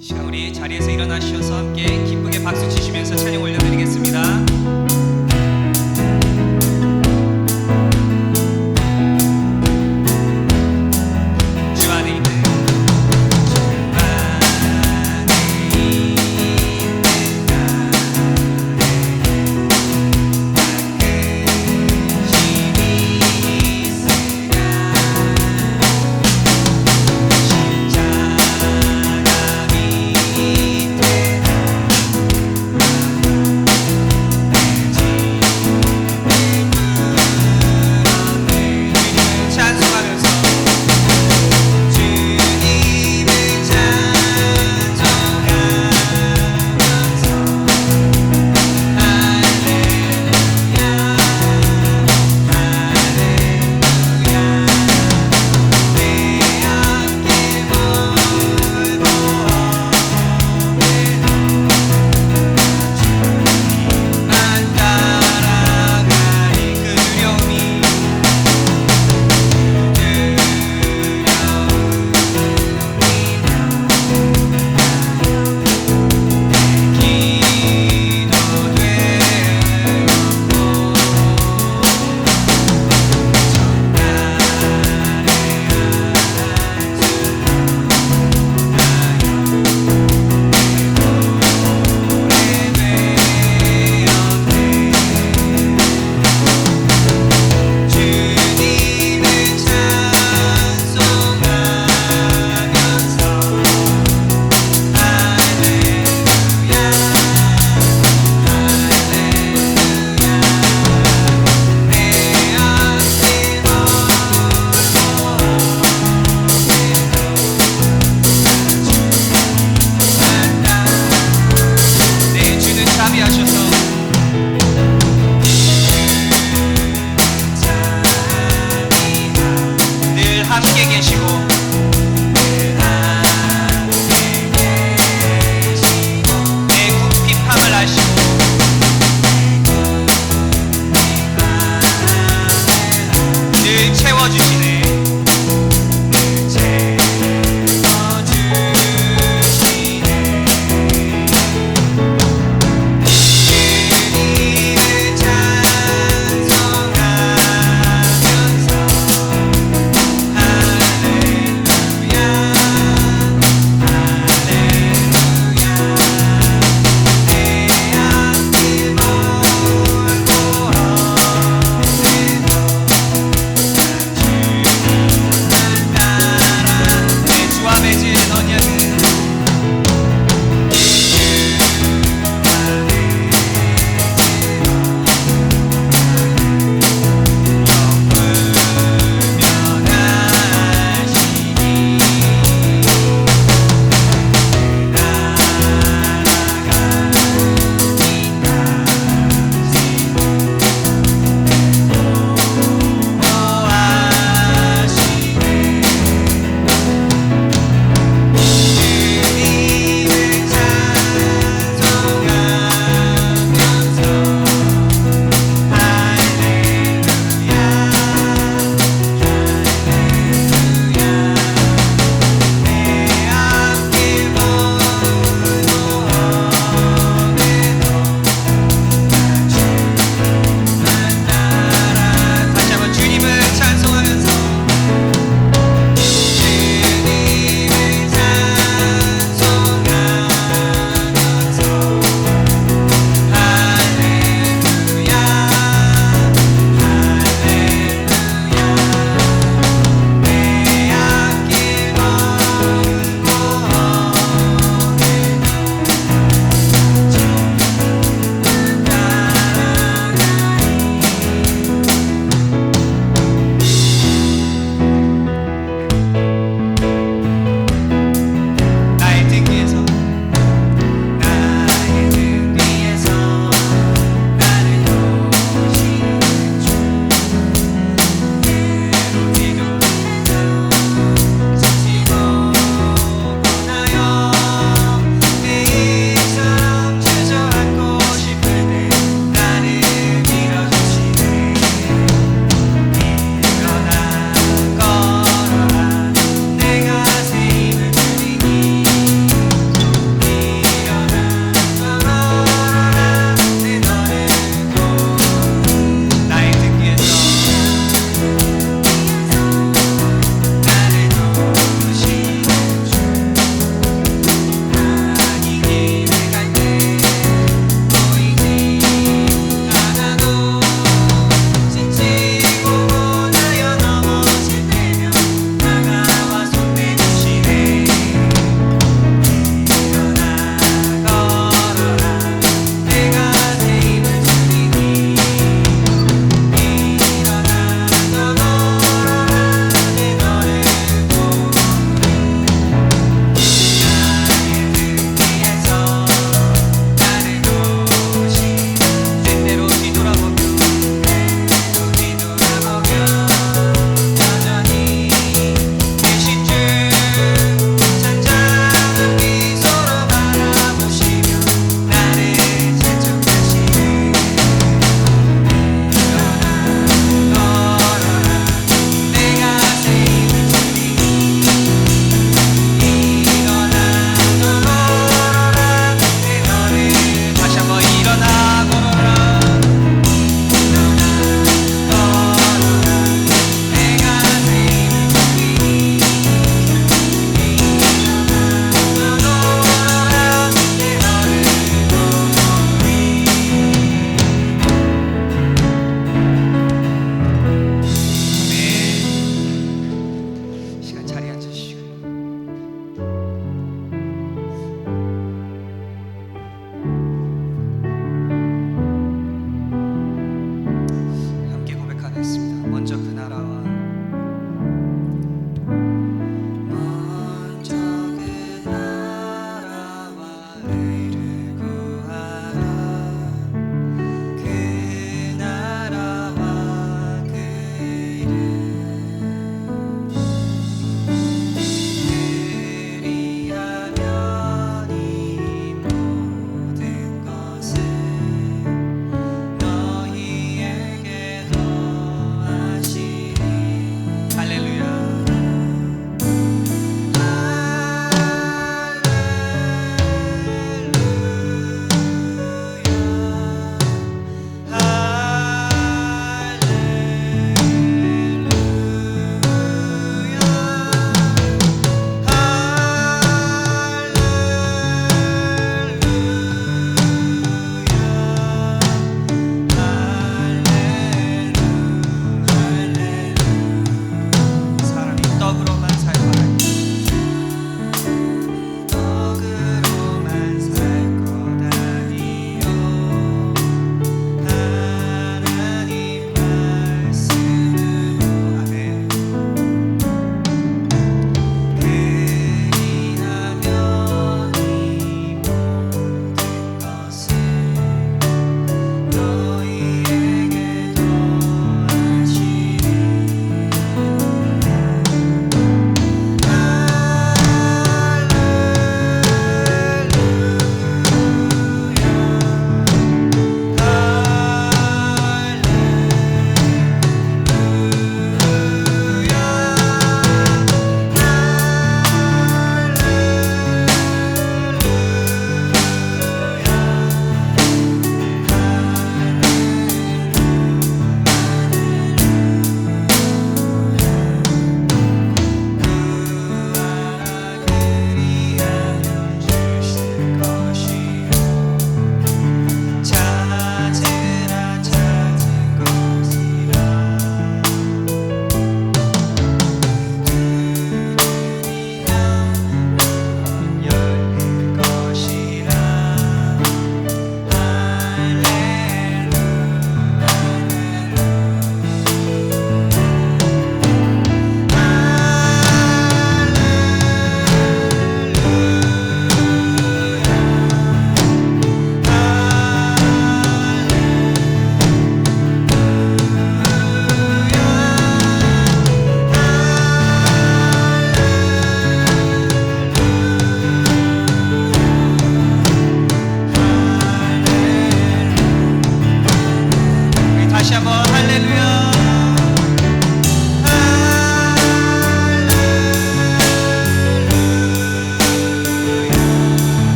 시간 우리 자리에서 일어나셔서 함께 기쁘게 박수 치시면서 찬양 올려드리겠습니다. 주 안에 있는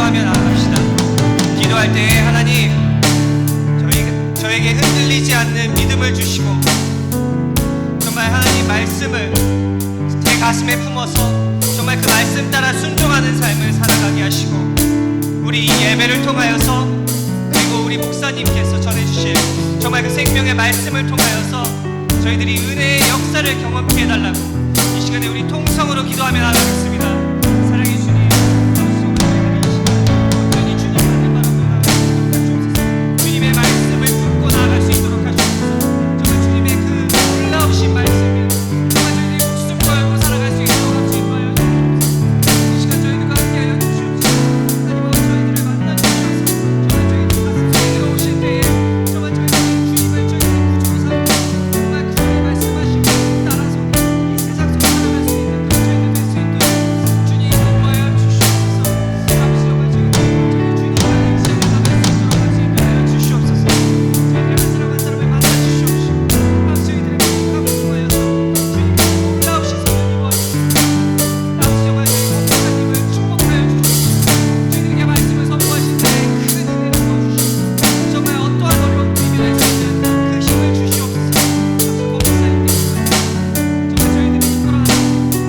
기도하며 나아갑시다. 기도할 때에 하나님, 저에게 흔들리지 않는 믿음을 주시고, 정말 하나님 말씀을 제 가슴에 품어서 정말 그 말씀 따라 순종하는 삶을 살아가게 하시고, 우리 이 예배를 통하여서, 그리고 우리 목사님께서 전해주실 정말 그 생명의 말씀을 통하여서 저희들이 은혜의 역사를 경험케 해달라고 이 시간에 우리 통성으로 기도하며 나가겠습니다. 사랑해 주님, 온전히 주님 주님의 말씀을 품고 나아갈 수 있도록 하시옵소서. 정말 주님의 그 놀라우신 말씀을 정말 저희들이 목숨 걸고 살아갈 수 있도록 함께 인도하여 주옵소서. 이 시간 저희들과 함께하여 주옵소서. 하나님 아버지, 저희들을 만나 주셔서 정말 저희들 가슴 속에 들어오실 때에 정말 저희들이 주님을 저희들의 구주로 삼고 정말 그 주님의 말씀하시고 따라서 이 세상 속에 살아갈 수 있는 그런 저희들 될 수 있도록 주님 인도하여 주시옵소서. 아버지, 정말 저희들이 주님 하나님 시험에 나갈 수 있도록 함께 인도하여 주시옵소서. 저희들의 한 사람 한 사람을 만나 주시옵시고 아버지, 저희들의 부족함을 통하여서 주님의 놀라우신 선을 이루어주시옵소서. 아버지, 정말 저희 목사님을 축복하여 주시옵소서. 저희들에게 말씀을 선포하실 때에 큰 은혜를 부어주시옵소서. 정말 어떠한 어려운 비밀에서든 그 힘을 주시옵소서. 아버지, 목사님께서 정말 저희들이 이끌어가는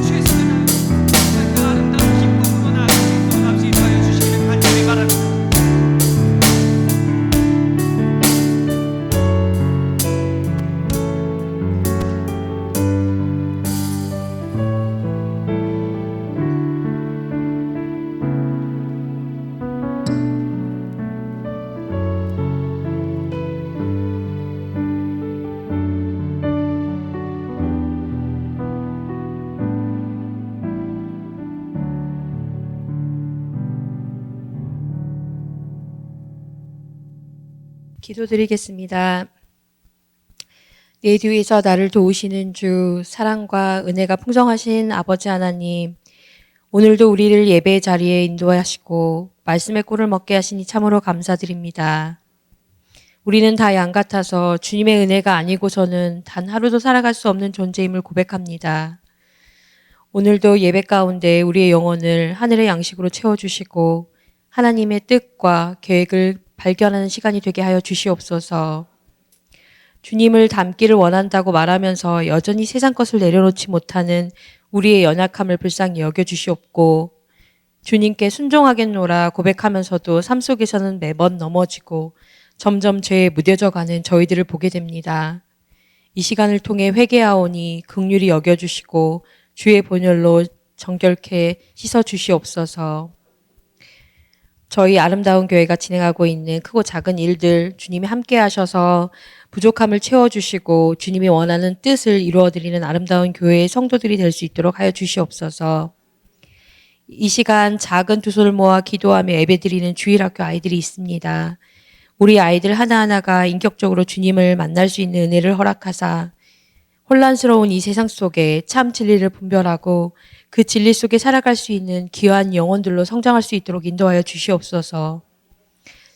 최선을 다하여 정말 그 아름다운 기쁨으로 나아갈 수 있도록 아버지 인도하여 주시기를 간절히 바랍니다. 기도드리겠습니다. 내 뒤에서 나를 도우시는 주, 사랑과 은혜가 풍성하신 아버지 하나님, 오늘도 우리를 예배의 자리에 인도하시고 말씀의 꿀을 먹게 하시니 참으로 감사드립니다. 우리는 다 양 같아서 주님의 은혜가 아니고서는 단 하루도 살아갈 수 없는 존재임을 고백합니다. 오늘도 예배 가운데 우리의 영혼을 하늘의 양식으로 채워주시고 하나님의 뜻과 계획을 발견하는 시간이 되게 하여 주시옵소서. 주님을 닮기를 원한다고 말하면서 여전히 세상 것을 내려놓지 못하는 우리의 연약함을 불쌍히 여겨주시옵고, 주님께 순종하겠노라 고백하면서도 삶 속에서는 매번 넘어지고 점점 죄에 무뎌져가는 저희들을 보게 됩니다. 이 시간을 통해 회개하오니 긍휼히 여겨주시고 주의 본혈로 정결케 씻어주시옵소서. 저희 아름다운 교회가 진행하고 있는 크고 작은 일들 주님이 함께 하셔서 부족함을 채워주시고 주님이 원하는 뜻을 이루어드리는 아름다운 교회의 성도들이 될 수 있도록 하여 주시옵소서. 이 시간 작은 두 손을 모아 기도하며 예배드리는 주일학교 아이들이 있습니다. 우리 아이들 하나하나가 인격적으로 주님을 만날 수 있는 은혜를 허락하사 혼란스러운 이 세상 속에 참 진리를 분별하고 그 진리 속에 살아갈 수 있는 귀한 영혼들로 성장할 수 있도록 인도하여 주시옵소서.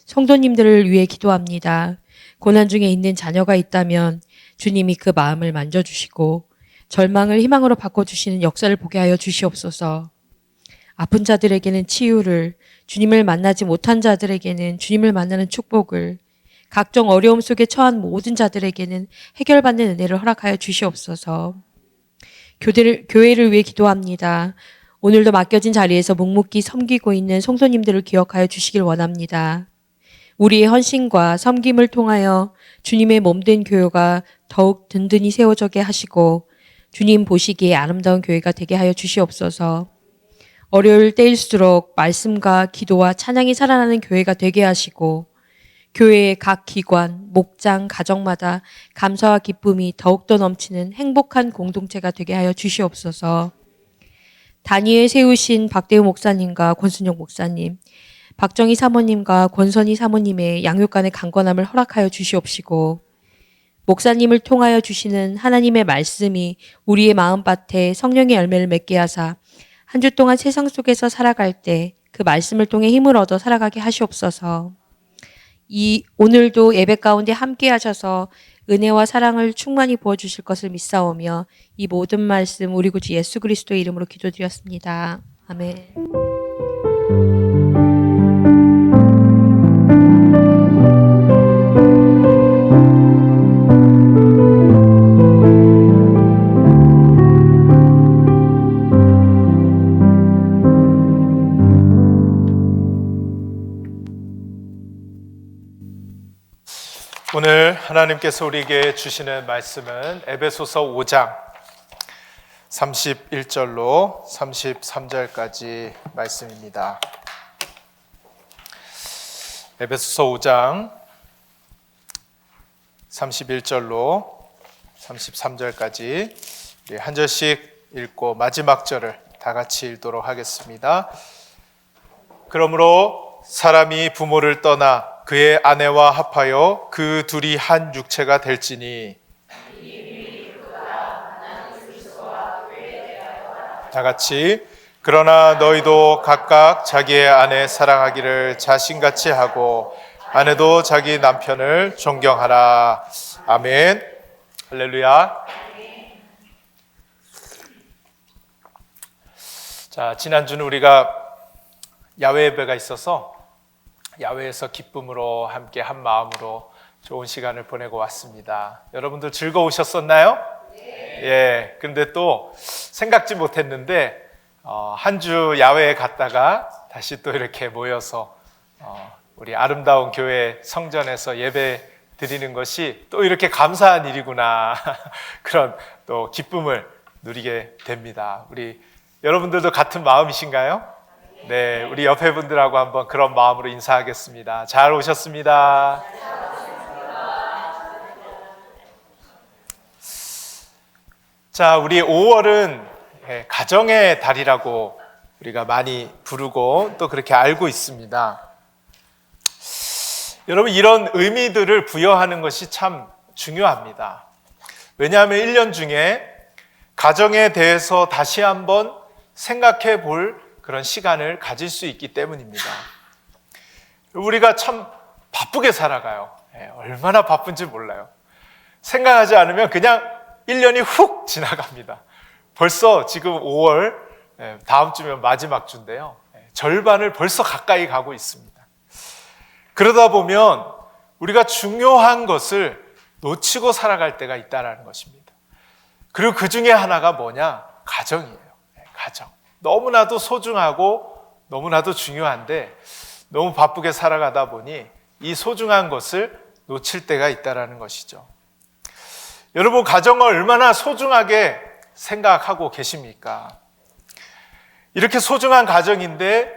성도님들을 위해 기도합니다. 고난 중에 있는 자녀가 있다면 주님이 그 마음을 만져주시고 절망을 희망으로 바꿔주시는 역사를 보게 하여 주시옵소서. 아픈 자들에게는 치유를, 주님을 만나지 못한 자들에게는 주님을 만나는 축복을, 각종 어려움 속에 처한 모든 자들에게는 해결받는 은혜를 허락하여 주시옵소서. 교회를 위해 기도합니다. 오늘도 맡겨진 자리에서 묵묵히 섬기고 있는 성도님들을 기억하여 주시길 원합니다. 우리의 헌신과 섬김을 통하여 주님의 몸된 교회가 더욱 든든히 세워져게 하시고 주님 보시기에 아름다운 교회가 되게 하여 주시옵소서. 어려울 때일수록 말씀과 기도와 찬양이 살아나는 교회가 되게 하시고 교회의 각 기관, 목장, 가정마다 감사와 기쁨이 더욱더 넘치는 행복한 공동체가 되게 하여 주시옵소서. 단위에 세우신 박대우 목사님과 권순영 목사님, 박정희 사모님과 권선희 사모님의 양육간의 강건함을 허락하여 주시옵시고 목사님을 통하여 주시는 하나님의 말씀이 우리의 마음밭에 성령의 열매를 맺게 하사 한 주 동안 세상 속에서 살아갈 때 그 말씀을 통해 힘을 얻어 살아가게 하시옵소서. 오늘도 예배 가운데 함께 하셔서 은혜와 사랑을 충만히 부어주실 것을 믿사오며 이 모든 말씀 우리 구주 예수 그리스도의 이름으로 기도드렸습니다. 아멘. 오늘 하나님께서 우리에게 주시는 말씀은 에베소서 5장 31절로 33절까지 말씀입니다. 에베소서 5장 31절로 33절까지 한 절씩 읽고 마지막 절을 다 같이 읽도록 하겠습니다. 그러므로 사람이 부모를 떠나 그의 아내와 합하여 그 둘이 한 육체가 될지니 다 같이 그러나 너희도 각각 자기의 아내 사랑하기를 자신같이 하고 아내도 자기 남편을 존경하라. 아멘. 할렐루야. 자, 지난주는 우리가 야외 예배가 있어서 야외에서 기쁨으로 함께 한 마음으로 좋은 시간을 보내고 왔습니다. 여러분들 즐거우셨었나요? 네. 예. 그런데 또 생각지 못했는데 한 주 야외에 갔다가 다시 또 이렇게 모여서 우리 아름다운 교회 성전에서 예배 드리는 것이 또 이렇게 감사한 일이구나 그런 또 기쁨을 누리게 됩니다. 우리 여러분들도 같은 마음이신가요? 네, 우리 옆에 분들하고 한번 그런 마음으로 인사하겠습니다. 잘 오셨습니다. 자, 우리 5월은 가정의 달이라고 우리가 많이 부르고 또 그렇게 알고 있습니다. 여러분, 이런 의미들을 부여하는 것이 참 중요합니다. 왜냐하면 1년 중에 가정에 대해서 다시 한번 생각해 볼 그런 시간을 가질 수 있기 때문입니다. 우리가 참 바쁘게 살아가요. 얼마나 바쁜지 몰라요. 생각하지 않으면 그냥 1년이 훅 지나갑니다. 벌써 지금 5월, 다음 주면 마지막 주인데요. 절반을 벌써 가까이 가고 있습니다. 그러다 보면 우리가 중요한 것을 놓치고 살아갈 때가 있다는 것입니다. 그리고 그 중에 하나가 뭐냐? 가정이에요. 가정. 너무나도 소중하고 너무나도 중요한데 너무 바쁘게 살아가다 보니 이 소중한 것을 놓칠 때가 있다는 것이죠. 여러분, 가정을 얼마나 소중하게 생각하고 계십니까? 이렇게 소중한 가정인데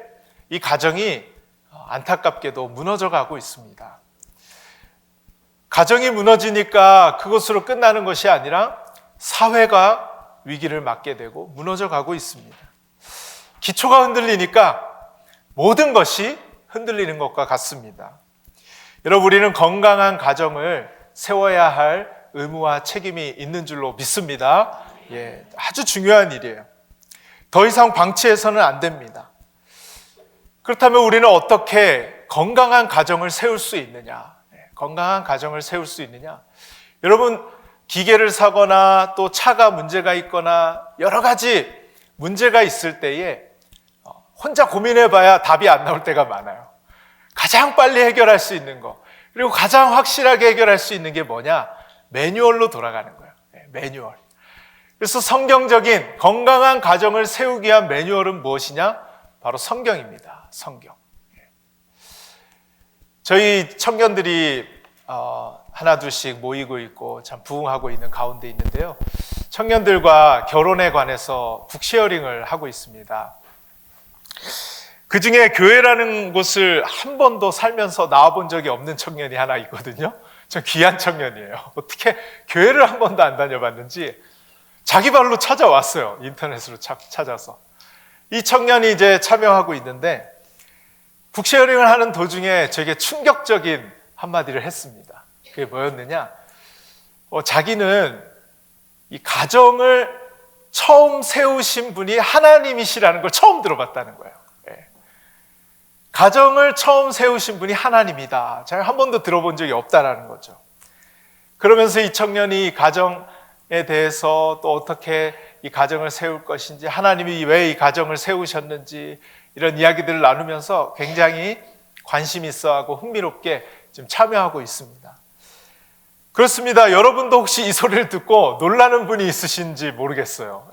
이 가정이 안타깝게도 무너져 가고 있습니다. 가정이 무너지니까 그것으로 끝나는 것이 아니라 사회가 위기를 맞게 되고 무너져 가고 있습니다. 기초가 흔들리니까 모든 것이 흔들리는 것과 같습니다. 여러분, 우리는 건강한 가정을 세워야 할 의무와 책임이 있는 줄로 믿습니다. 예, 아주 중요한 일이에요. 더 이상 방치해서는 안 됩니다. 그렇다면 우리는 어떻게 건강한 가정을 세울 수 있느냐? 건강한 가정을 세울 수 있느냐? 여러분, 기계를 사거나 또 차가 문제가 있거나 여러 가지 문제가 있을 때에 혼자 고민해봐야 답이 안 나올 때가 많아요. 가장 빨리 해결할 수 있는 거, 그리고 가장 확실하게 해결할 수 있는 게 뭐냐? 매뉴얼로 돌아가는 거예요. 매뉴얼. 그래서 성경적인 건강한 가정을 세우기 위한 매뉴얼은 무엇이냐? 바로 성경입니다. 성경. 저희 청년들이 하나 둘씩 모이고 있고 참 부흥하고 있는 가운데 있는데요. 청년들과 결혼에 관해서 북쉐어링을 하고 있습니다. 그 중에 교회라는 곳을 한 번도 살면서 나와본 적이 없는 청년이 하나 있거든요. 좀 귀한 청년이에요. 어떻게 교회를 한 번도 안 다녀봤는지 자기 발로 찾아왔어요. 인터넷으로 찾아서. 이 청년이 이제 참여하고 있는데 북쉐어링을 하는 도중에 저에게 충격적인 한마디를 했습니다. 그게 뭐였느냐? 자기는 이 가정을 처음 세우신 분이 하나님이시라는 걸 처음 들어봤다는 거예요. 가정을 처음 세우신 분이 하나님이다. 제가 한 번도 들어본 적이 없다라는 거죠. 그러면서 이 청년이 가정에 대해서 또 어떻게 이 가정을 세울 것인지, 하나님이 왜 이 가정을 세우셨는지 이런 이야기들을 나누면서 굉장히 관심 있어하고 흥미롭게 지금 참여하고 있습니다. 그렇습니다. 여러분도 혹시 이 소리를 듣고 놀라는 분이 있으신지 모르겠어요.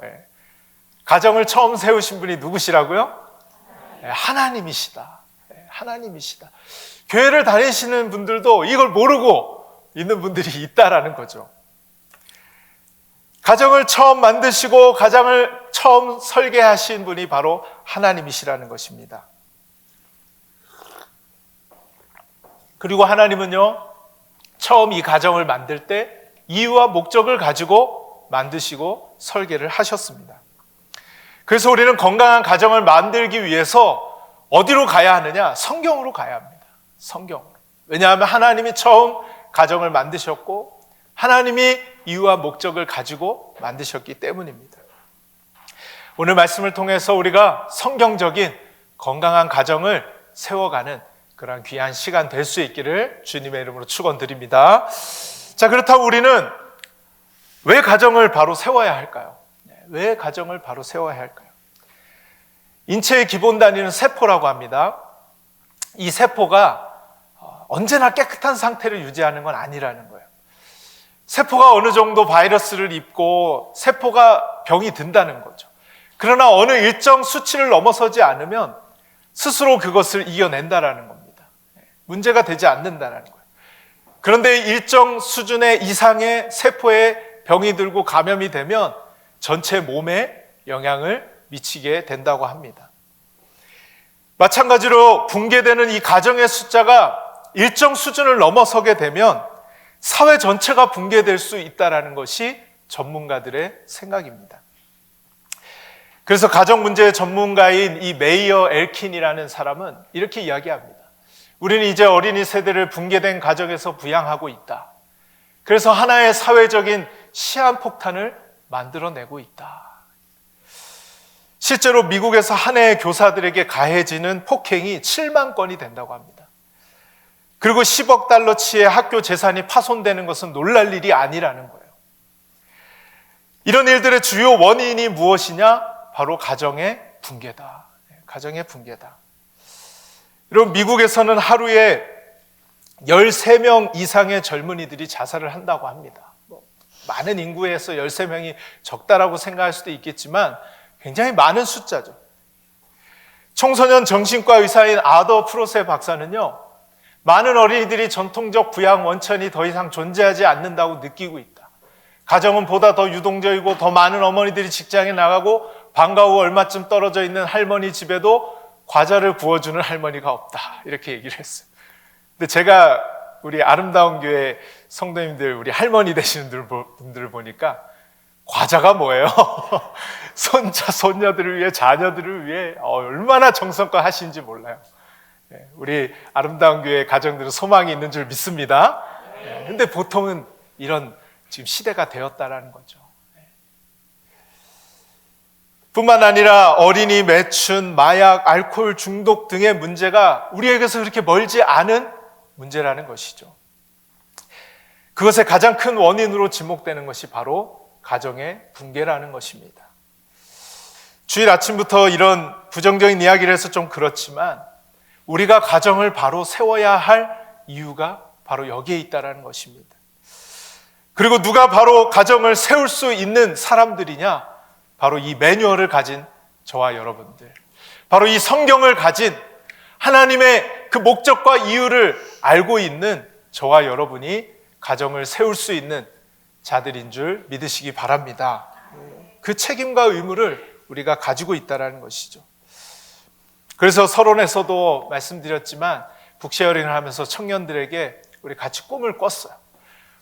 가정을 처음 세우신 분이 누구시라고요? 하나님이시다. 하나님이시다. 교회를 다니시는 분들도 이걸 모르고 있는 분들이 있다라는 거죠. 가정을 처음 만드시고 가정을 처음 설계하신 분이 바로 하나님이시라는 것입니다. 그리고 하나님은요, 처음 이 가정을 만들 때 이유와 목적을 가지고 만드시고 설계를 하셨습니다. 그래서 우리는 건강한 가정을 만들기 위해서 어디로 가야 하느냐? 성경으로 가야 합니다. 성경으로. 왜냐하면 하나님이 처음 가정을 만드셨고 하나님이 이유와 목적을 가지고 만드셨기 때문입니다. 오늘 말씀을 통해서 우리가 성경적인 건강한 가정을 세워가는 그런 귀한 시간 될 수 있기를 주님의 이름으로 축원드립니다. 자, 그렇다고 우리는 왜 가정을 바로 세워야 할까요? 왜 가정을 바로 세워야 할까요? 인체의 기본 단위는 세포라고 합니다. 이 세포가 언제나 깨끗한 상태를 유지하는 건 아니라는 거예요. 세포가 어느 정도 바이러스를 입고 세포가 병이 든다는 거죠. 그러나 어느 일정 수치를 넘어서지 않으면 스스로 그것을 이겨낸다라는 겁니다. 문제가 되지 않는다라는 거예요. 그런데 일정 수준의 이상의 세포에 병이 들고 감염이 되면 전체 몸에 영향을 미치게 된다고 합니다. 마찬가지로 붕괴되는 이 가정의 숫자가 일정 수준을 넘어서게 되면 사회 전체가 붕괴될 수 있다는 것이 전문가들의 생각입니다. 그래서 가정 문제의 전문가인 이 메이어 엘킨이라는 사람은 이렇게 이야기합니다. 우리는 이제 어린이 세대를 붕괴된 가정에서 부양하고 있다. 그래서 하나의 사회적인 시한폭탄을 만들어내고 있다. 실제로 미국에서 한 해 교사들에게 가해지는 폭행이 7만 건이 된다고 합니다. 그리고 10억 달러치의 학교 재산이 파손되는 것은 놀랄 일이 아니라는 거예요. 이런 일들의 주요 원인이 무엇이냐? 바로 가정의 붕괴다. 가정의 붕괴다. 여러분, 미국에서는 하루에 13명 이상의 젊은이들이 자살을 한다고 합니다. 많은 인구에서 13명이 적다라고 생각할 수도 있겠지만 굉장히 많은 숫자죠. 청소년 정신과 의사인 아더 프로세 박사는요, 많은 어린이들이 전통적 부양 원천이 더 이상 존재하지 않는다고 느끼고 있다. 가정은 보다 더 유동적이고 더 많은 어머니들이 직장에 나가고 방과 후 얼마쯤 떨어져 있는 할머니 집에도 과자를 구워주는 할머니가 없다. 이렇게 얘기를 했어요. 근데 제가 우리 아름다운 교회 성도님들, 우리 할머니 되시는 분들을 보니까 과자가 뭐예요? 손자, 손녀들을 위해, 자녀들을 위해 얼마나 정성껏 하시는지 몰라요. 우리 아름다운 교회 가정들은 소망이 있는 줄 믿습니다. 근데 보통은 이런 지금 시대가 되었다라는 거죠. 뿐만 아니라 어린이 매춘, 마약, 알코올 중독 등의 문제가 우리에게서 그렇게 멀지 않은 문제라는 것이죠. 그것의 가장 큰 원인으로 지목되는 것이 바로 가정의 붕괴라는 것입니다. 주일 아침부터 이런 부정적인 이야기를 해서 좀 그렇지만 우리가 가정을 바로 세워야 할 이유가 바로 여기에 있다는 것입니다. 그리고 누가 바로 가정을 세울 수 있는 사람들이냐? 바로 이 매뉴얼을 가진 저와 여러분들, 바로 이 성경을 가진 하나님의 그 목적과 이유를 알고 있는 저와 여러분이 가정을 세울 수 있는 자들인 줄 믿으시기 바랍니다. 그 책임과 의무를 우리가 가지고 있다는 것이죠. 그래서 서론에서도 말씀드렸지만 북쉐어링을 하면서 청년들에게 우리 같이 꿈을 꿨어요.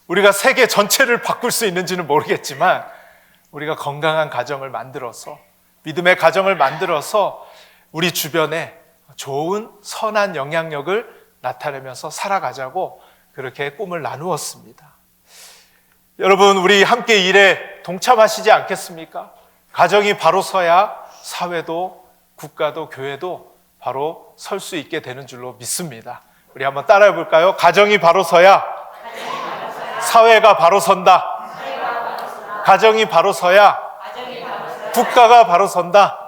우리가 세계 전체를 바꿀 수 있는지는 모르겠지만 우리가 건강한 가정을 만들어서, 믿음의 가정을 만들어서 우리 주변에 좋은 선한 영향력을 나타내면서 살아가자고 그렇게 꿈을 나누었습니다. 여러분, 우리 함께 일에 동참하시지 않겠습니까? 가정이 바로 서야 사회도 국가도 교회도 바로 설 수 있게 되는 줄로 믿습니다. 우리 한번 따라해 볼까요? 가정이 바로 서야 사회가 바로 선다. 가정이 바로 서야 국가가 바로 선다.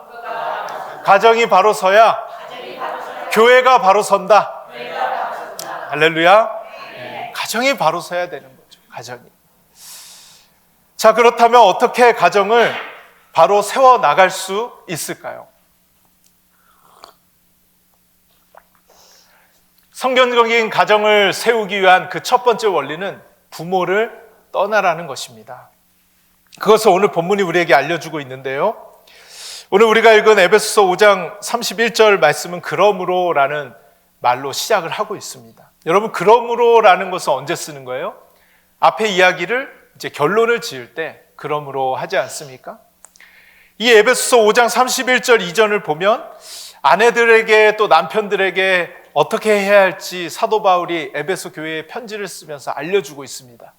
가정이 바로 서야 교회가 바로 선다. 할렐루야. 가정이 바로 서야 되는 거죠. 가정이. 자, 그렇다면 어떻게 가정을 바로 세워 나갈 수 있을까요? 성경적인 가정을 세우기 위한 그 첫 번째 원리는 부모를 떠나라는 것입니다. 그것을 오늘 본문이 우리에게 알려주고 있는데요. 오늘 우리가 읽은 에베소서 5장 31절 말씀은 그러므로라는 말로 시작을 하고 있습니다. 여러분, 그러므로라는 것은 언제 쓰는 거예요? 앞에 이야기를 이제 결론을 지을 때 그러므로 하지 않습니까? 이 에베소서 5장 31절 이전을 보면 아내들에게 또 남편들에게 어떻게 해야 할지 사도 바울이 에베소 교회에 편지를 쓰면서 알려주고 있습니다.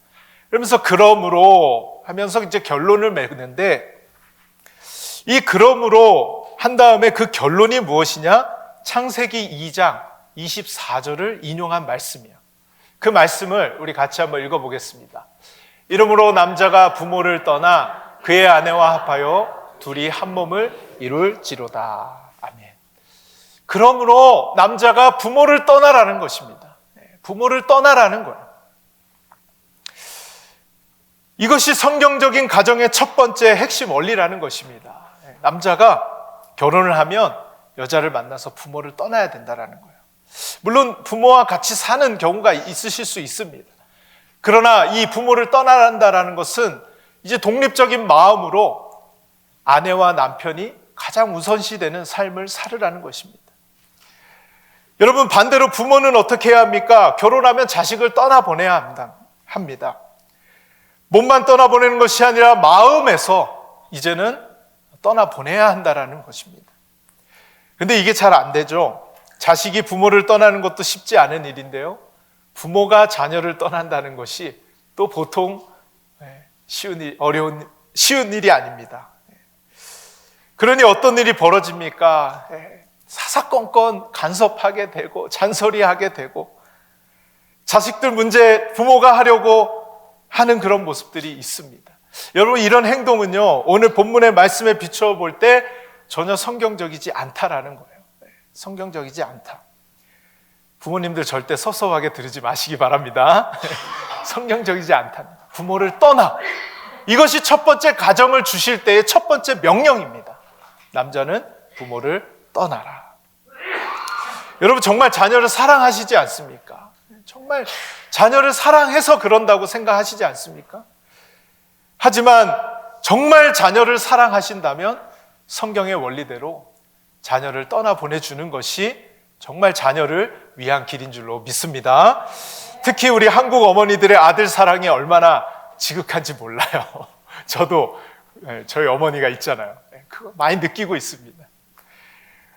그러면서 그러므로 하면서 이제 결론을 맺는데, 이 그러므로 한 다음에 그 결론이 무엇이냐? 창세기 2장 24절을 인용한 말씀이에요. 그 말씀을 우리 같이 한번 읽어보겠습니다. 이러므로 남자가 부모를 떠나 그의 아내와 합하여 둘이 한 몸을 이룰지로다. 아멘. 그러므로 남자가 부모를 떠나라는 것입니다. 부모를 떠나라는 거예요. 이것이 성경적인 가정의 첫 번째 핵심 원리라는 것입니다. 남자가 결혼을 하면 여자를 만나서 부모를 떠나야 된다는 거예요. 물론 부모와 같이 사는 경우가 있으실 수 있습니다. 그러나 이 부모를 떠나야 한다는 것은 이제 독립적인 마음으로 아내와 남편이 가장 우선시되는 삶을 살으라는 것입니다. 여러분, 반대로 부모는 어떻게 해야 합니까? 결혼하면 자식을 떠나보내야 합니다. 몸만 떠나보내는 것이 아니라 마음에서 이제는 떠나보내야 한다는 것입니다. 근데 이게 잘 안 되죠. 자식이 부모를 떠나는 것도 쉽지 않은 일인데요. 부모가 자녀를 떠난다는 것이 또 보통 쉬운 일이 아닙니다. 그러니 어떤 일이 벌어집니까? 사사건건 간섭하게 되고 잔소리하게 되고 자식들 문제 부모가 하려고 하는 그런 모습들이 있습니다. 여러분, 이런 행동은요, 오늘 본문의 말씀에 비추어 볼 때 전혀 성경적이지 않다라는 거예요. 성경적이지 않다. 부모님들 절대 섭섭하게 들으지 마시기 바랍니다. 성경적이지 않다. 부모를 떠나. 이것이 첫 번째 가정을 주실 때의 첫 번째 명령입니다. 남자는 부모를 떠나라. 여러분, 정말 자녀를 사랑하시지 않습니까? 정말 자녀를 사랑해서 그런다고 생각하시지 않습니까? 하지만 정말 자녀를 사랑하신다면 성경의 원리대로 자녀를 떠나보내주는 것이 정말 자녀를 위한 길인 줄로 믿습니다. 특히 우리 한국 어머니들의 아들 사랑이 얼마나 지극한지 몰라요. 저도 저희 어머니가 있잖아요. 그거 많이 느끼고 있습니다.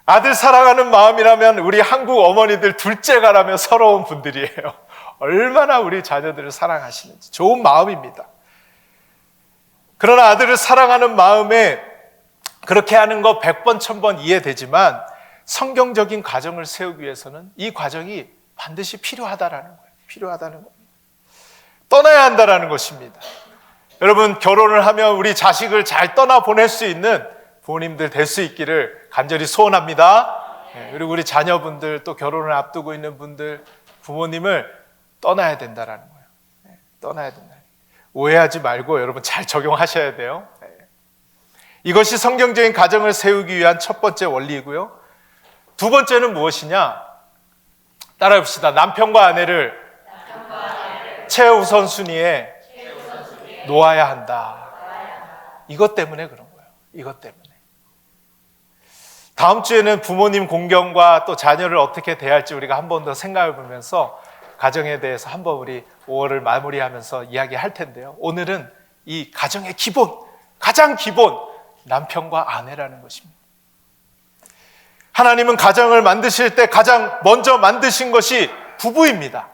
아들 사랑하는 마음이라면 우리 한국 어머니들 둘째가라면 서러운 분들이에요. 얼마나 우리 자녀들을 사랑하시는지 좋은 마음입니다. 그러나 아들을 사랑하는 마음에 그렇게 하는 거 100번 1000번 이해되지만 성경적인 가정을 세우기 위해서는 이 과정이 반드시 필요하다라는 거예요. 필요하다는 겁니다. 떠나야 한다라는 것입니다. 여러분, 결혼을 하면 우리 자식을 잘 떠나보낼 수 있는 부모님들 될 수 있기를 간절히 소원합니다. 그리고 우리 자녀분들, 또 결혼을 앞두고 있는 분들, 부모님을 떠나야 된다라는 거예요. 떠나야 된다. 오해하지 말고 여러분 잘 적용하셔야 돼요. 이것이 성경적인 가정을 세우기 위한 첫 번째 원리이고요. 두 번째는 무엇이냐? 따라해 봅시다. 남편과 아내를 최우선순위에 놓아야 한다. 이것 때문에 그런 거예요. 이것 때문에. 다음 주에는 부모님 공경과 또 자녀를 어떻게 대할지 우리가 한 번 더 생각해 보면서 가정에 대해서 한번 우리 5월을 마무리하면서 이야기할 텐데요. 오늘은 이 가정의 기본, 가장 기본, 남편과 아내라는 것입니다. 하나님은 가정을 만드실 때 가장 먼저 만드신 것이 부부입니다.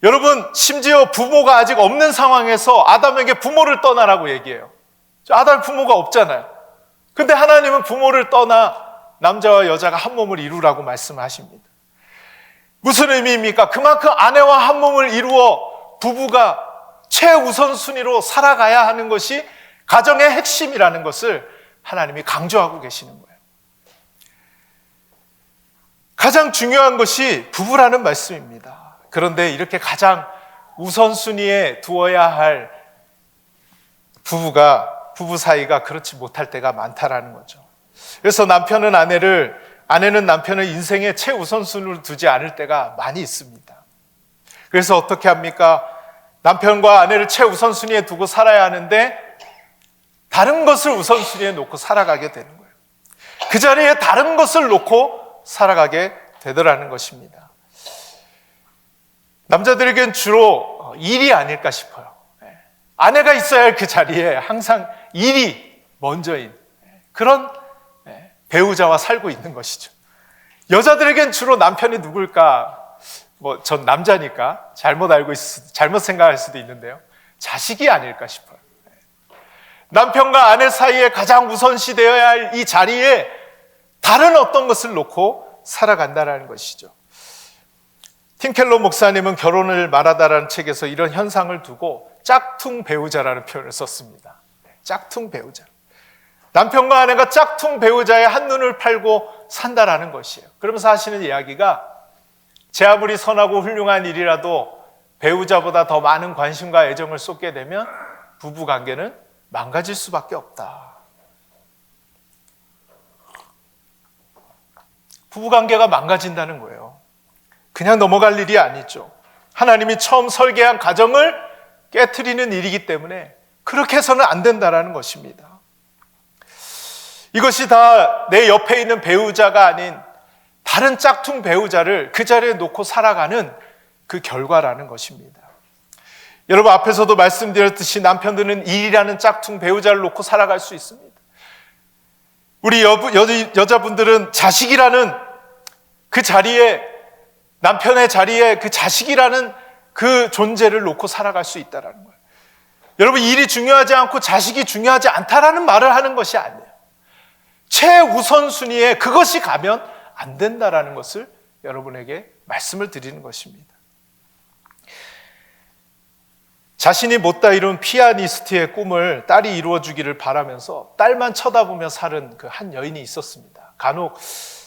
여러분, 심지어 부모가 아직 없는 상황에서 아담에게 부모를 떠나라고 얘기해요. 아담 부모가 없잖아요. 근데 하나님은 부모를 떠나 남자와 여자가 한 몸을 이루라고 말씀하십니다. 무슨 의미입니까? 그만큼 아내와 한 몸을 이루어 부부가 최우선순위로 살아가야 하는 것이 가정의 핵심이라는 것을 하나님이 강조하고 계시는 거예요. 가장 중요한 것이 부부라는 말씀입니다. 그런데 이렇게 가장 우선순위에 두어야 할 부부 사이가 그렇지 못할 때가 많다라는 거죠. 그래서 남편은 아내는 남편을 인생의 최우선순위로 두지 않을 때가 많이 있습니다. 그래서 어떻게 합니까? 남편과 아내를 최우선순위에 두고 살아야 하는데 다른 것을 우선순위에 놓고 살아가게 되는 거예요. 그 자리에 다른 것을 놓고 살아가게 되더라는 것입니다. 남자들에겐 주로 일이 아닐까 싶어요. 아내가 있어야 할 그 자리에 항상 일이 먼저인 그런 배우자와 살고 있는 것이죠. 여자들에겐 주로 남편이 누굴까? 전 남자니까 잘못 생각할 수도 있는데요. 자식이 아닐까 싶어요. 남편과 아내 사이에 가장 우선시되어야 할 이 자리에 다른 어떤 것을 놓고 살아간다는 것이죠. 팀 켈러 목사님은 결혼을 말하다라는 책에서 이런 현상을 두고 짝퉁 배우자라는 표현을 썼습니다. 짝퉁 배우자. 남편과 아내가 짝퉁 배우자의 한눈을 팔고 산다라는 것이에요. 그러면서 하시는 이야기가 제 아무리 선하고 훌륭한 일이라도 배우자보다 더 많은 관심과 애정을 쏟게 되면 부부관계는 망가질 수밖에 없다. 부부관계가 망가진다는 거예요. 그냥 넘어갈 일이 아니죠. 하나님이 처음 설계한 가정을 깨트리는 일이기 때문에 그렇게 해서는 안 된다는 것입니다. 이것이 다 내 옆에 있는 배우자가 아닌 다른 짝퉁 배우자를 그 자리에 놓고 살아가는 그 결과라는 것입니다. 여러분, 앞에서도 말씀드렸듯이 남편들은 일이라는 짝퉁 배우자를 놓고 살아갈 수 있습니다. 우리 여자분들은 자식이라는 그 자리에, 남편의 자리에 그 자식이라는 그 존재를 놓고 살아갈 수 있다는 거예요. 여러분, 일이 중요하지 않고 자식이 중요하지 않다라는 말을 하는 것이 아니에요. 최우선순위에 그것이 가면 안 된다라는 것을 여러분에게 말씀을 드리는 것입니다. 자신이 못다 이룬 피아니스트의 꿈을 딸이 이루어주기를 바라면서 딸만 쳐다보며 사는 그 한 여인이 있었습니다. 간혹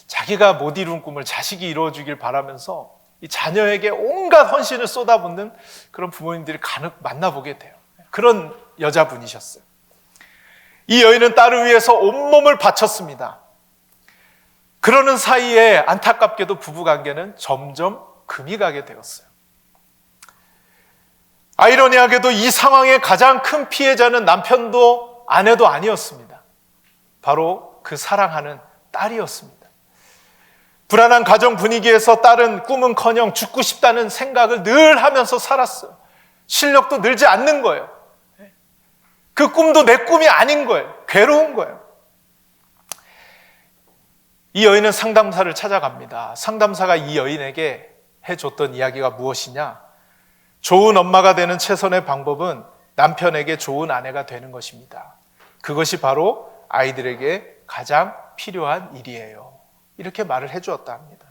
자기가 못 이룬 꿈을 자식이 이루어주길 바라면서 이 자녀에게 온갖 헌신을 쏟아붓는 그런 부모님들이 간혹 만나보게 돼요. 그런 여자분이셨어요. 이 여인은 딸을 위해서 온몸을 바쳤습니다. 그러는 사이에 안타깝게도 부부관계는 점점 금이 가게 되었어요. 아이러니하게도 이 상황의 가장 큰 피해자는 남편도 아내도 아니었습니다. 바로 그 사랑하는 딸이었습니다. 불안한 가정 분위기에서 딸은 꿈은커녕 죽고 싶다는 생각을 늘 하면서 살았어요. 실력도 늘지 않는 거예요. 그 꿈도 내 꿈이 아닌 거예요. 괴로운 거예요. 이 여인은 상담사를 찾아갑니다. 상담사가 이 여인에게 해줬던 이야기가 무엇이냐? 좋은 엄마가 되는 최선의 방법은 남편에게 좋은 아내가 되는 것입니다. 그것이 바로 아이들에게 가장 필요한 일이에요. 이렇게 말을 해주었다 합니다.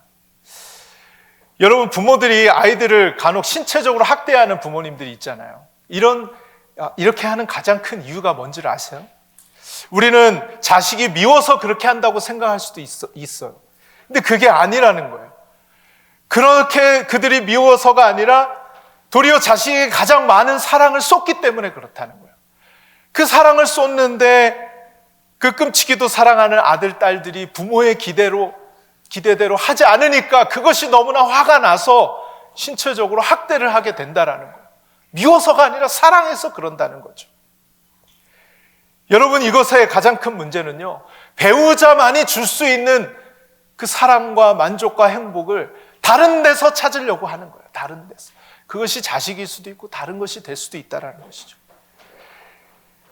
여러분, 부모들이 아이들을 간혹 신체적으로 학대하는 부모님들이 있잖아요. 이렇게 하는 가장 큰 이유가 뭔지를 아세요? 우리는 자식이 미워서 그렇게 한다고 생각할 수도 있어요. 근데 그게 아니라는 거예요. 그렇게 그들이 미워서가 아니라 도리어 자식이 가장 많은 사랑을 쏟기 때문에 그렇다는 거예요. 그 사랑을 쏟는데 그 끔찍이도 사랑하는 아들, 딸들이 부모의 기대대로 하지 않으니까 그것이 너무나 화가 나서 신체적으로 학대를 하게 된다라는 거예요. 미워서가 아니라 사랑해서 그런다는 거죠. 여러분, 이것의 가장 큰 문제는요, 배우자만이 줄 수 있는 그 사랑과 만족과 행복을 다른 데서 찾으려고 하는 거예요. 다른 데서. 그것이 자식일 수도 있고 다른 것이 될 수도 있다는 것이죠.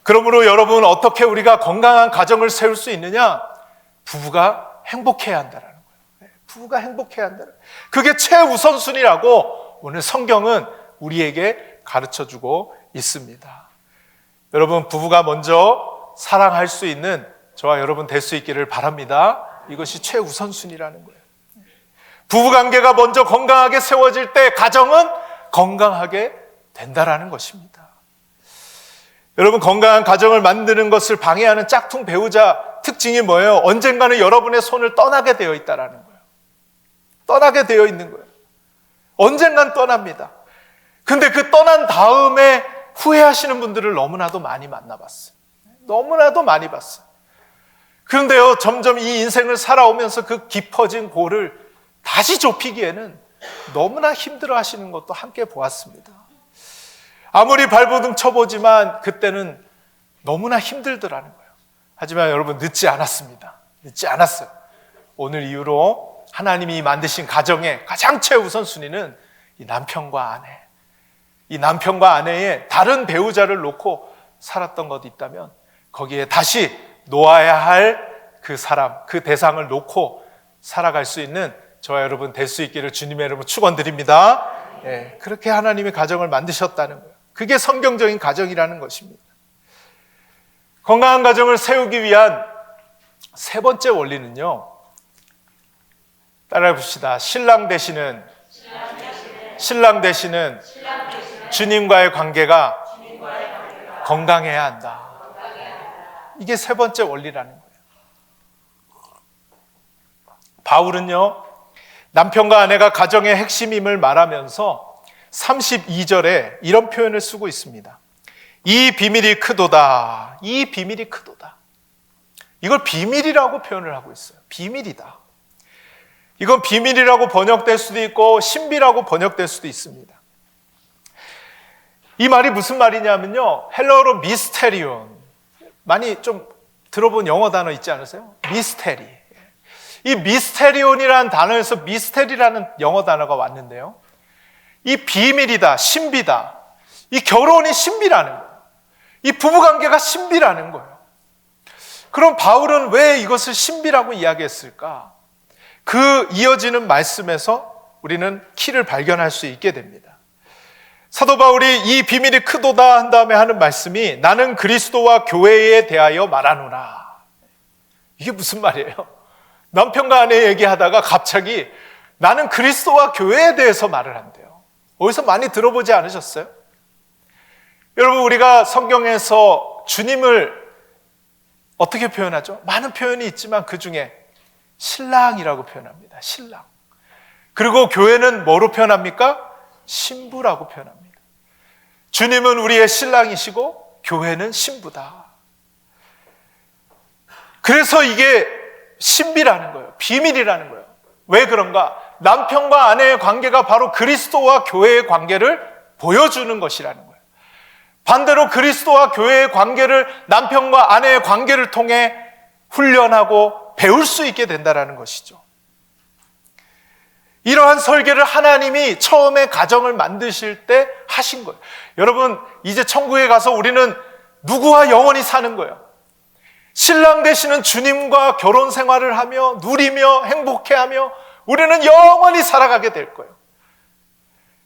그러므로 여러분, 어떻게 우리가 건강한 가정을 세울 수 있느냐? 부부가 행복해야 한다는 거예요. 부부가 행복해야 한다는 거예요. 그게 최우선순위라고 오늘 성경은 우리에게 가르쳐주고 있습니다. 여러분, 부부가 먼저 사랑할 수 있는 저와 여러분 될 수 있기를 바랍니다. 이것이 최우선순위라는 거예요. 부부관계가 먼저 건강하게 세워질 때 가정은 건강하게 된다라는 것입니다. 여러분, 건강한 가정을 만드는 것을 방해하는 짝퉁 배우자 특징이 뭐예요? 언젠가는 여러분의 손을 떠나게 되어 있다라는 거예요. 떠나게 되어 있는 거예요. 언젠간 떠납니다. 근데 그 떠난 다음에 후회하시는 분들을 너무나도 많이 만나봤어요. 너무나도 많이 봤어요. 그런데요, 점점 이 인생을 살아오면서 그 깊어진 골을 다시 좁히기에는 너무나 힘들어 하시는 것도 함께 보았습니다. 아무리 발버둥 쳐보지만 그때는 너무나 힘들더라는 거예요. 하지만 여러분, 늦지 않았습니다. 늦지 않았어요. 오늘 이후로 하나님이 만드신 가정의 가장 최우선순위는 이 남편과 아내, 이 남편과 아내의 다른 배우자를 놓고 살았던 것이 있다면 거기에 다시 놓아야 할 그 사람, 그 대상을 놓고 살아갈 수 있는 저와 여러분 될 수 있기를 주님의 이름으로 축원드립니다. 예, 그렇게 하나님이 가정을 만드셨다는 거예요. 그게 성경적인 가정이라는 것입니다. 건강한 가정을 세우기 위한 세 번째 원리는요, 따라해 봅시다. 신랑 되시는 주님과의 관계가 건강해야 한다. 이게 세 번째 원리라는 거예요. 바울은요, 남편과 아내가 가정의 핵심임을 말하면서 32절에 이런 표현을 쓰고 있습니다. 이 비밀이 크도다. 이 비밀이 크도다. 이걸 비밀이라고 표현을 하고 있어요. 비밀이다. 이건 비밀이라고 번역될 수도 있고 신비라고 번역될 수도 있습니다. 이 말이 무슨 말이냐면요, 헬라어로 미스테리온, 많이 좀 들어본 영어 단어 있지 않으세요? 미스테리. 이 미스테리온이라는 단어에서 미스테리라는 영어 단어가 왔는데요, 이 비밀이다, 신비다, 이 결혼이 신비라는 거예요. 이 부부관계가 신비라는 거예요. 그럼 바울은 왜 이것을 신비라고 이야기했을까? 그 이어지는 말씀에서 우리는 키를 발견할 수 있게 됩니다. 사도 바울이 이 비밀이 크도다 한 다음에 하는 말씀이 나는 그리스도와 교회에 대하여 말하노라. 이게 무슨 말이에요? 남편과 아내 얘기하다가 갑자기 나는 그리스도와 교회에 대해서 말을 한대요. 어디서 많이 들어보지 않으셨어요? 여러분, 우리가 성경에서 주님을 어떻게 표현하죠? 많은 표현이 있지만 그 중에 신랑이라고 표현합니다. 신랑. 그리고 교회는 뭐로 표현합니까? 신부라고 표현합니다. 주님은 우리의 신랑이시고 교회는 신부다. 그래서 이게 신비라는 거예요. 비밀이라는 거예요. 왜 그런가? 남편과 아내의 관계가 바로 그리스도와 교회의 관계를 보여주는 것이라는 거예요. 반대로 그리스도와 교회의 관계를, 남편과 아내의 관계를 통해 훈련하고 배울 수 있게 된다는 것이죠. 이러한 설계를 하나님이 처음에 가정을 만드실 때 하신 거예요. 여러분, 이제 천국에 가서 우리는 누구와 영원히 사는 거예요? 신랑 되시는 주님과 결혼 생활을 하며 누리며 행복해하며 우리는 영원히 살아가게 될 거예요.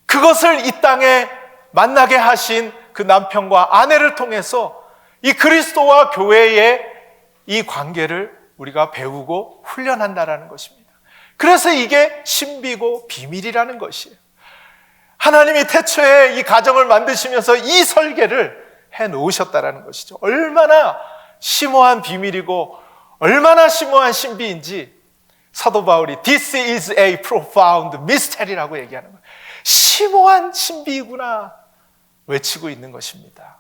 그것을 이 땅에 만나게 하신 그 남편과 아내를 통해서 이 그리스도와 교회의 이 관계를 우리가 배우고 훈련한다라는 것입니다. 그래서 이게 신비고 비밀이라는 것이에요. 하나님이 태초에 이 가정을 만드시면서 이 설계를 해 놓으셨다라는 것이죠. 얼마나 심오한 비밀이고 얼마나 심오한 신비인지 사도 바울이 This is a profound mystery라고 얘기하는 거예요. 심오한 신비이구나 외치고 있는 것입니다.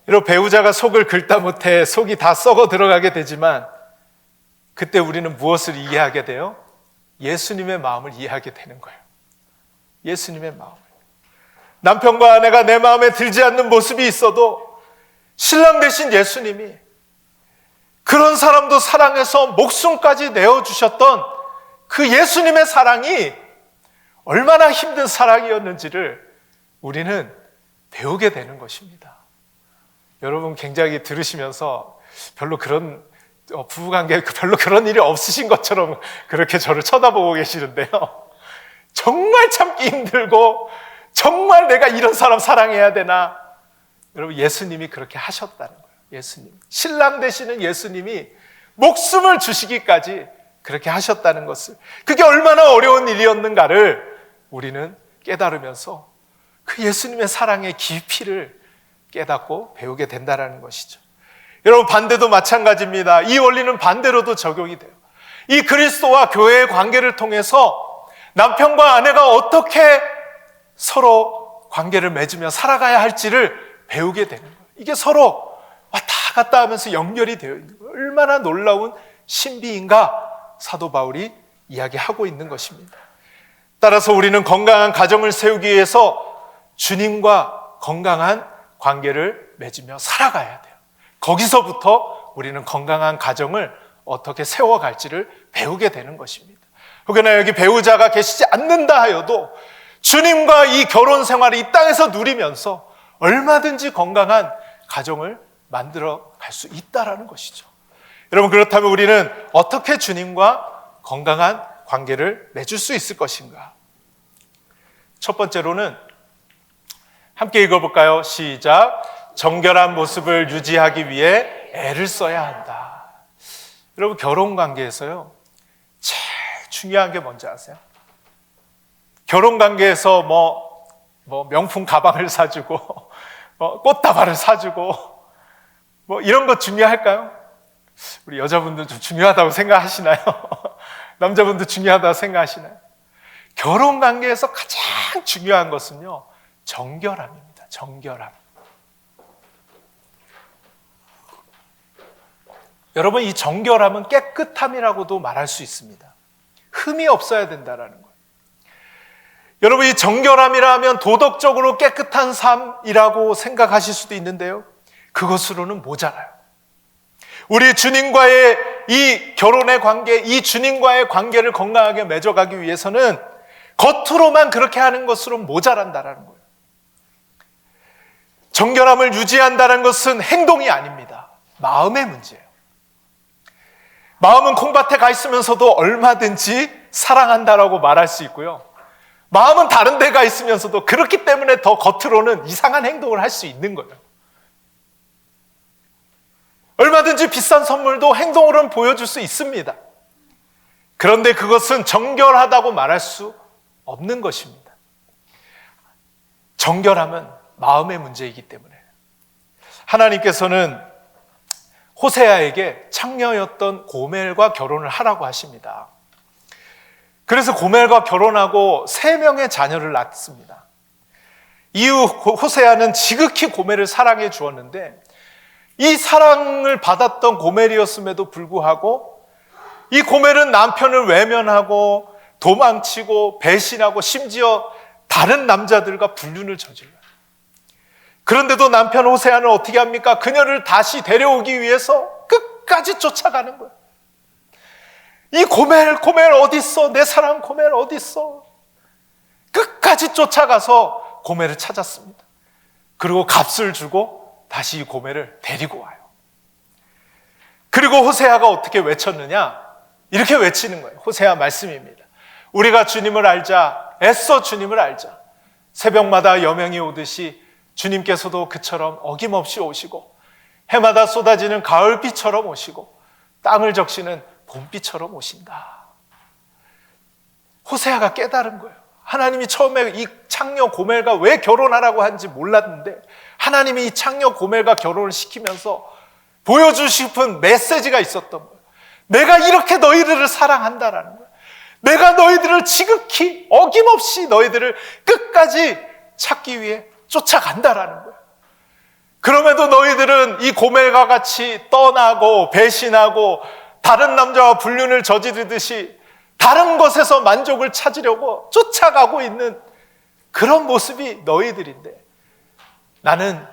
여러분, 배우자가 속을 긁다 못해 속이 다 썩어 들어가게 되지만 그때 우리는 무엇을 이해하게 돼요? 예수님의 마음을 이해하게 되는 거예요. 예수님의 마음을. 남편과 아내가 내 마음에 들지 않는 모습이 있어도 신랑 되신 예수님이 그런 사람도 사랑해서 목숨까지 내어주셨던 그 예수님의 사랑이 얼마나 힘든 사랑이었는지를 우리는 배우게 되는 것입니다. 여러분, 굉장히 들으시면서 별로 그런 부부관계 별로 그런 일이 없으신 것처럼 그렇게 저를 쳐다보고 계시는데요, 정말 참기 힘들고 정말 내가 이런 사람 사랑해야 되나? 여러분, 예수님이 그렇게 하셨다는 거예요. 예수님, 신랑 되시는 예수님이 목숨을 주시기까지 그렇게 하셨다는 것을, 그게 얼마나 어려운 일이었는가를 우리는 깨달으면서 그 예수님의 사랑의 깊이를 깨닫고 배우게 된다는 것이죠. 여러분, 반대도 마찬가지입니다. 이 원리는 반대로도 적용이 돼요. 이 그리스도와 교회의 관계를 통해서 남편과 아내가 어떻게 서로 관계를 맺으며 살아가야 할지를 배우게 되는 거예요. 이게 서로 왔다 갔다 하면서 연결이 되어 있는 거예요. 얼마나 놀라운 신비인가 사도 바울이 이야기하고 있는 것입니다. 따라서 우리는 건강한 가정을 세우기 위해서 주님과 건강한 관계를 맺으며 살아가야 돼요. 거기서부터 우리는 건강한 가정을 어떻게 세워갈지를 배우게 되는 것입니다. 혹여나 여기 배우자가 계시지 않는다 하여도 주님과 이 결혼 생활을 이 땅에서 누리면서 얼마든지 건강한 가정을 만들어 갈 수 있다라는 것이죠. 여러분, 그렇다면 우리는 어떻게 주님과 건강한 관계를 맺을 수 있을 것인가? 첫 번째로는 함께 읽어볼까요? 시작. 정결한 모습을 유지하기 위해 애를 써야 한다. 여러분, 결혼 관계에서요, 제일 중요한 게 뭔지 아세요? 결혼 관계에서 명품 가방을 사주고, 꽃다발을 사주고, 이런 거 중요할까요? 우리 여자분들 좀 중요하다고 생각하시나요? 남자분들 중요하다고 생각하시나요? 결혼 관계에서 가장 중요한 것은요, 정결함입니다. 정결함. 여러분, 이 정결함은 깨끗함이라고도 말할 수 있습니다. 흠이 없어야 된다라는 거예요. 여러분, 이 정결함이라면 도덕적으로 깨끗한 삶이라고 생각하실 수도 있는데요, 그것으로는 모자라요. 우리 주님과의 이 결혼의 관계, 이 주님과의 관계를 건강하게 맺어가기 위해서는 겉으로만 그렇게 하는 것으로 모자란다라는 거예요. 정결함을 유지한다는 것은 행동이 아닙니다. 마음의 문제예요. 마음은 콩밭에 가 있으면서도 얼마든지 사랑한다라고 말할 수 있고요, 마음은 다른 데 가 있으면서도 그렇기 때문에 더 겉으로는 이상한 행동을 할 수 있는 거예요. 얼마든지 비싼 선물도 행동으로는 보여줄 수 있습니다. 그런데 그것은 정결하다고 말할 수 없는 것입니다. 정결함은 마음의 문제이기 때문에 하나님께서는 호세아에게 창녀였던 고멜과 결혼을 하라고 하십니다. 그래서 고멜과 결혼하고 3명의 자녀를 낳습니다. 이후 호세아는 지극히 고멜을 사랑해 주었는데, 이 사랑을 받았던 고멜이었음에도 불구하고 이 고멜은 남편을 외면하고 도망치고 배신하고 심지어 다른 남자들과 불륜을 저질러요. 그런데도 남편 호세아는 어떻게 합니까? 그녀를 다시 데려오기 위해서 끝까지 쫓아가는 거예요. 이 고멜 어디 있어? 내 사랑 고멜 어디 있어? 끝까지 쫓아가서 고멜을 찾았습니다. 그리고 값을 주고 다시 이 고멜을 데리고 와요. 그리고 호세아가 어떻게 외쳤느냐? 이렇게 외치는 거예요. 호세아 말씀입니다. 우리가 주님을 알자, 애써 주님을 알자. 새벽마다 여명이 오듯이 주님께서도 그처럼 어김없이 오시고, 해마다 쏟아지는 가을비처럼 오시고, 땅을 적시는 봄비처럼 오신다. 호세아가 깨달은 거예요. 하나님이 처음에 이 창녀 고멜과 왜 결혼하라고 한지 몰랐는데, 하나님이 이 창녀 고멜과 결혼을 시키면서 보여주고 싶은 메시지가 있었던 거예요. 내가 이렇게 너희들을 사랑한다라는 거예요. 내가 너희들을 지극히 어김없이 너희들을 끝까지 찾기 위해 쫓아간다라는 거예요. 그럼에도 너희들은 이 고멜과 같이 떠나고 배신하고 다른 남자와 불륜을 저지르듯이 다른 것에서 만족을 찾으려고 쫓아가고 있는 그런 모습이 너희들인데, 나는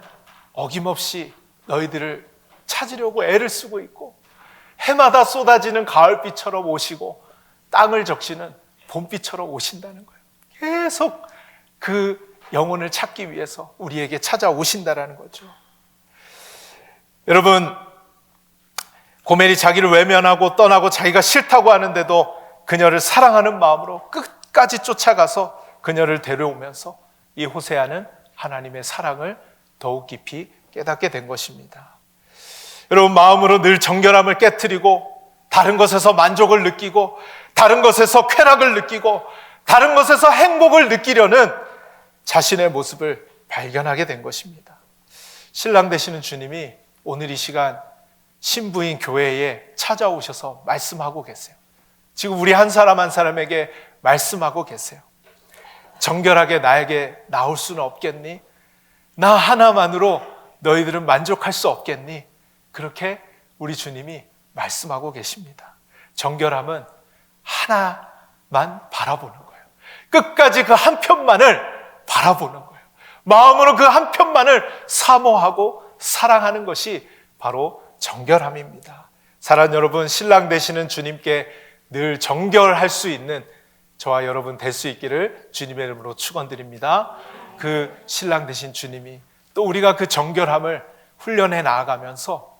어김없이 너희들을 찾으려고 애를 쓰고 있고, 해마다 쏟아지는 가을비처럼 오시고 땅을 적시는 봄비처럼 오신다는 거예요. 계속 그 영혼을 찾기 위해서 우리에게 찾아오신다라는 거죠. 여러분, 고멜이 자기를 외면하고 떠나고 자기가 싫다고 하는데도 그녀를 사랑하는 마음으로 끝까지 쫓아가서 그녀를 데려오면서 이 호세아는 하나님의 사랑을 더욱 깊이 깨닫게 된 것입니다. 여러분, 마음으로 늘 정결함을 깨트리고 다른 것에서 만족을 느끼고 다른 것에서 쾌락을 느끼고 다른 것에서 행복을 느끼려는 자신의 모습을 발견하게 된 것입니다. 신랑 되시는 주님이 오늘 이 시간 신부인 교회에 찾아오셔서 말씀하고 계세요. 지금 우리 한 사람 한 사람에게 말씀하고 계세요. 정결하게 나에게 나올 수는 없겠니? 나 하나만으로 너희들은 만족할 수 없겠니? 그렇게 우리 주님이 말씀하고 계십니다. 정결함은 하나만 바라보는 거예요. 끝까지 그 한 편만을 바라보는 거예요. 마음으로 그 한 편만을 사모하고 사랑하는 것이 바로 정결함입니다. 사랑하는 여러분, 신랑 되시는 주님께 늘 정결할 수 있는 저와 여러분 될 수 있기를 주님의 이름으로 축원드립니다. 그 신랑 되신 주님이 또 우리가 그 정결함을 훈련해 나아가면서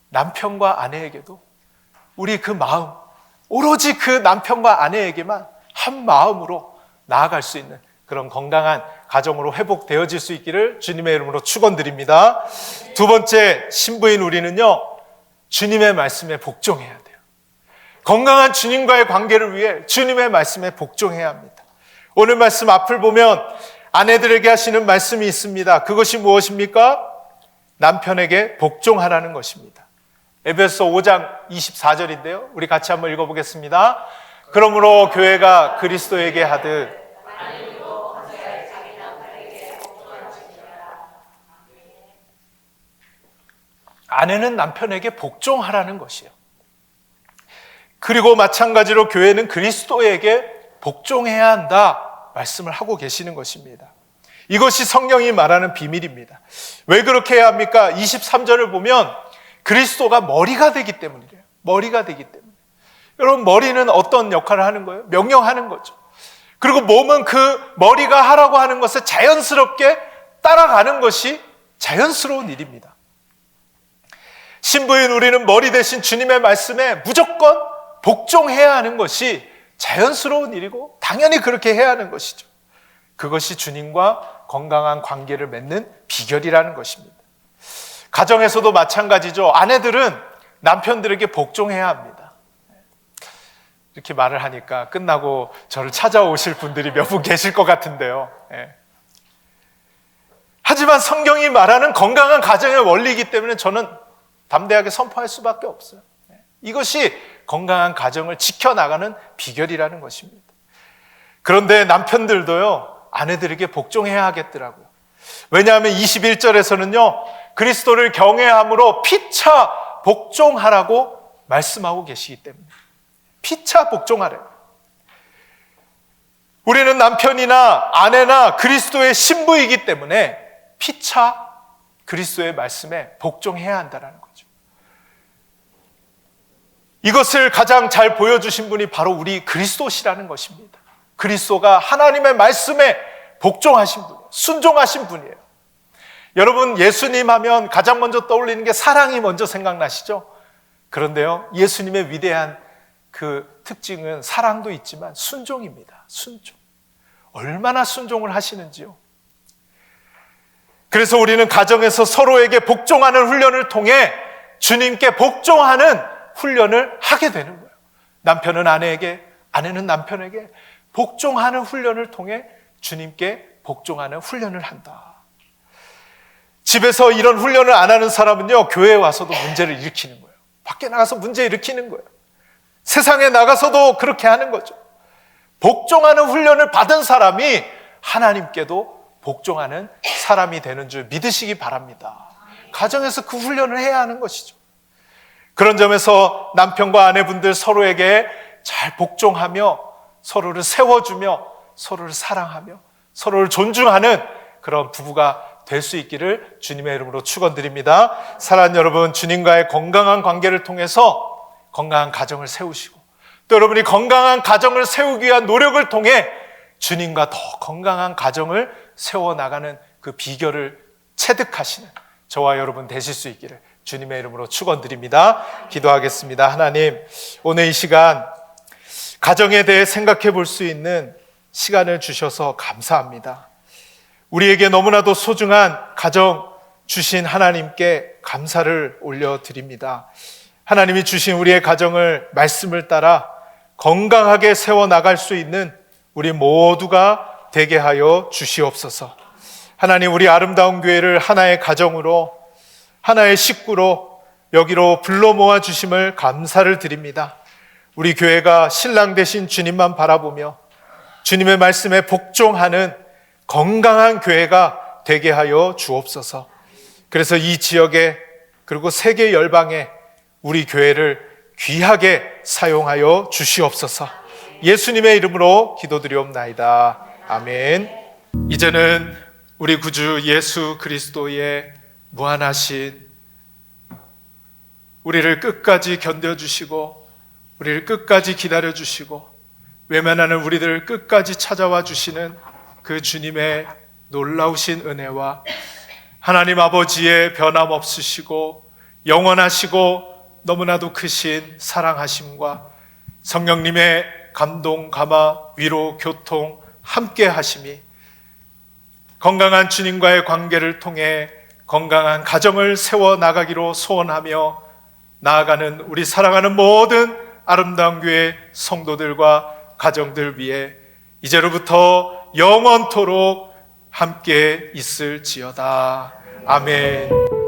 남편과 아내에게도 우리 그 마음, 오로지 그 남편과 아내에게만 한 마음으로 나아갈 수 있는 그런 건강한 가정으로 회복되어질 수 있기를 주님의 이름으로 축원드립니다. 두 번째, 신부인 우리는요, 주님의 말씀에 복종해야 돼요. 건강한 주님과의 관계를 위해 주님의 말씀에 복종해야 합니다. 오늘 말씀 앞을 보면 아내들에게 하시는 말씀이 있습니다. 그것이 무엇입니까? 남편에게 복종하라는 것입니다. 에베소 5장 24절인데요. 우리 같이 한번 읽어보겠습니다. 그러므로 교회가 그리스도에게 하듯 아내는 남편에게 복종하라는 것이에요. 그리고 마찬가지로 교회는 그리스도에게 복종해야 한다 말씀을 하고 계시는 것입니다. 이것이 성경이 말하는 비밀입니다. 왜 그렇게 해야 합니까? 23절을 보면 그리스도가 머리가 되기 때문이래요. 머리가 되기 때문에. 여러분, 머리는 어떤 역할을 하는 거예요? 명령하는 거죠. 그리고 몸은 그 머리가 하라고 하는 것을 자연스럽게 따라가는 것이 자연스러운 일입니다. 신부인 우리는 머리 대신 주님의 말씀에 무조건 복종해야 하는 것이 자연스러운 일이고 당연히 그렇게 해야 하는 것이죠. 그것이 주님과 건강한 관계를 맺는 비결이라는 것입니다. 가정에서도 마찬가지죠. 아내들은 남편들에게 복종해야 합니다. 이렇게 말을 하니까 끝나고 저를 찾아오실 분들이 몇 분 계실 것 같은데요. 하지만 성경이 말하는 건강한 가정의 원리이기 때문에 저는 담대하게 선포할 수밖에 없어요. 이것이 건강한 가정을 지켜나가는 비결이라는 것입니다. 그런데 남편들도요, 아내들에게 복종해야 하겠더라고요. 왜냐하면 21절에서는요, 그리스도를 경외함으로 피차 복종하라고 말씀하고 계시기 때문에 피차 복종하래요. 우리는 남편이나 아내나 그리스도의 신부이기 때문에 피차 그리스도의 말씀에 복종해야 한다는 거죠. 이것을 가장 잘 보여주신 분이 바로 우리 그리스도시라는 것입니다. 그리스도가 하나님의 말씀에 복종하신 분이에요. 순종하신 분이에요. 여러분, 예수님 하면 가장 먼저 떠올리는 게 사랑이 먼저 생각나시죠? 그런데요, 예수님의 위대한 그 특징은 사랑도 있지만 순종입니다. 순종. 얼마나 순종을 하시는지요. 그래서 우리는 가정에서 서로에게 복종하는 훈련을 통해 주님께 복종하는 훈련을 하게 되는 거예요. 남편은 아내에게, 아내는 남편에게 복종하는 훈련을 통해 주님께 복종하는 훈련을 한다. 집에서 이런 훈련을 안 하는 사람은요, 교회에 와서도 문제를 일으키는 거예요. 밖에 나가서 문제 일으키는 거예요. 세상에 나가서도 그렇게 하는 거죠. 복종하는 훈련을 받은 사람이 하나님께도 복종하는 사람이 되는 줄 믿으시기 바랍니다. 가정에서 그 훈련을 해야 하는 것이죠. 그런 점에서 남편과 아내분들 서로에게 잘 복종하며 서로를 세워주며 서로를 사랑하며 서로를 존중하는 그런 부부가 될 수 있기를 주님의 이름으로 축원드립니다. 사랑하는 여러분, 주님과의 건강한 관계를 통해서 건강한 가정을 세우시고 또 여러분이 건강한 가정을 세우기 위한 노력을 통해 주님과 더 건강한 가정을 세워나가는 그 비결을 체득하시는 저와 여러분 되실 수 있기를 주님의 이름으로 축원드립니다. 기도하겠습니다. 하나님, 오늘 이 시간 가정에 대해 생각해 볼 수 있는 시간을 주셔서 감사합니다. 우리에게 너무나도 소중한 가정 주신 하나님께 감사를 올려드립니다. 하나님이 주신 우리의 가정을 말씀을 따라 건강하게 세워나갈 수 있는 우리 모두가 되게 하여 주시옵소서. 하나님, 우리 아름다운 교회를 하나의 가정으로 하나의 식구로 여기로 불러 모아 주심을 감사를 드립니다. 우리 교회가 신랑 되신 주님만 바라보며 주님의 말씀에 복종하는 건강한 교회가 되게 하여 주옵소서. 그래서 이 지역에 그리고 세계 열방에 우리 교회를 귀하게 사용하여 주시옵소서. 예수님의 이름으로 기도드리옵나이다. 아멘. 이제는 우리 구주 예수 그리스도의 무한하신 우리를 끝까지 견뎌주시고 우리를 끝까지 기다려주시고 외면하는 우리들을 끝까지 찾아와 주시는 그 주님의 놀라우신 은혜와 하나님 아버지의 변함없으시고 영원하시고 너무나도 크신 사랑하심과 성령님의 감동, 감화, 위로, 교통, 함께 하심이 건강한 주님과의 관계를 통해 건강한 가정을 세워 나가기로 소원하며 나아가는 우리 사랑하는 모든 아름다운 교회 성도들과 가정들 위해 이제로부터 영원토록 함께 있을지어다. 아멘.